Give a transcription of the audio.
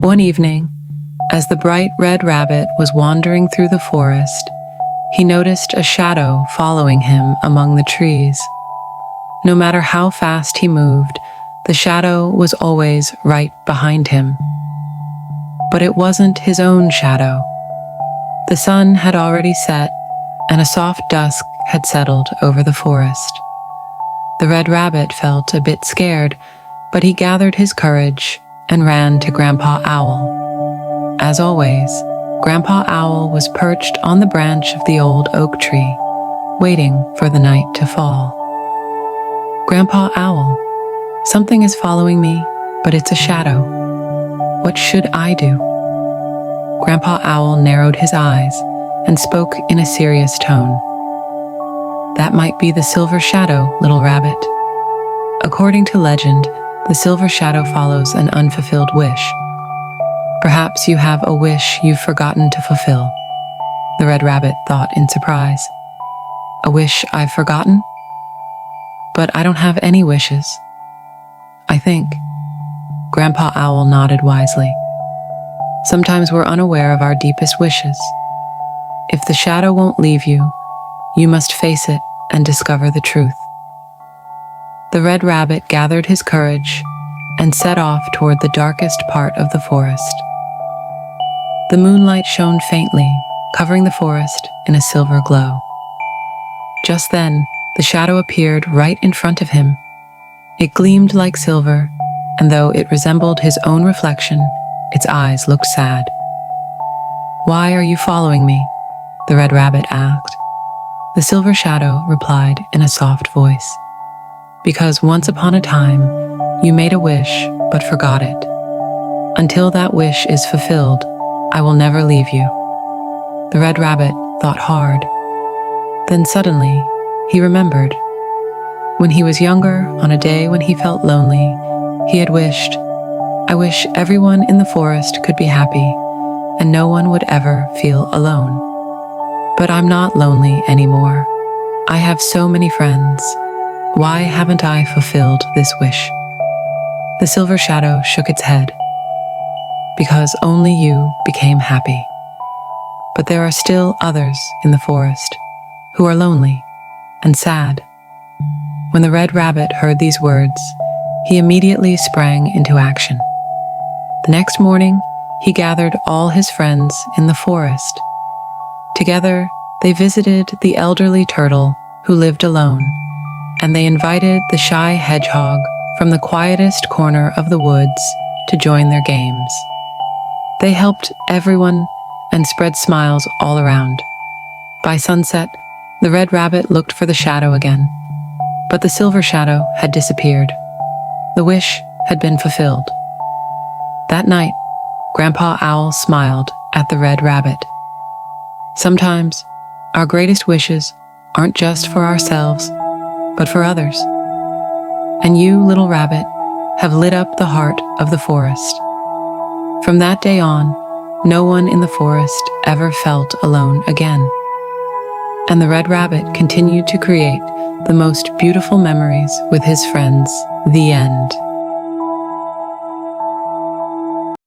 One evening, as the bright red rabbit was wandering through the forest, he noticed a shadow following him among the trees. No matter how fast he moved, the shadow was always right behind him. But it wasn't his own shadow. The sun had already set, and a soft dusk had settled over the forest. The red rabbit felt a bit scared, but he gathered his courage and ran to Grandpa Owl. As always, Grandpa Owl was perched on the branch of the old oak tree, waiting for the night to fall. "Grandpa Owl, something is following me, but it's a shadow. What should I do?" Grandpa Owl narrowed his eyes and spoke in a serious tone. "That might be the silver shadow, little rabbit. According to legend, the silver shadow follows an unfulfilled wish. Perhaps you have a wish you've forgotten to fulfill." The red rabbit thought in surprise. "A wish I've forgotten? But I don't have any wishes, I think." Grandpa Owl nodded wisely. "Sometimes we're unaware of our deepest wishes. If the shadow won't leave you, you must face it and discover the truth." The red rabbit gathered his courage and set off toward the darkest part of the forest. The moonlight shone faintly, covering the forest in a silver glow. Just then, the shadow appeared right in front of him. It gleamed like silver, and though it resembled his own reflection, its eyes looked sad. "Why are you following me?" the red rabbit asked. The silver shadow replied in a soft voice. "Because once upon a time, you made a wish but forgot it. Until that wish is fulfilled, I will never leave you." The red rabbit thought hard. Then suddenly, he remembered. When he was younger, on a day when he felt lonely, he had wished, "I wish everyone in the forest could be happy, and no one would ever feel alone. But I'm not lonely anymore. I have so many friends. Why haven't I fulfilled this wish?" The silver shadow shook its head. "Because only you became happy. But there are still others in the forest who are lonely and sad." When the red rabbit heard these words, he immediately sprang into action. The next morning, he gathered all his friends in the forest. Together, they visited the elderly turtle who lived alone, and they invited the shy hedgehog from the quietest corner of the woods to join their games. They helped everyone and spread smiles all around. By sunset, the red rabbit looked for the shadow again, but the silver shadow had disappeared. The wish had been fulfilled. That night, Grandpa Owl smiled at the red rabbit. Sometimes, our greatest wishes aren't just for ourselves, but for others. And you, little rabbit, have lit up the heart of the forest. From that day on, no one in the forest ever felt alone again. And the red rabbit continued to create the most beautiful memories with his friends. The end.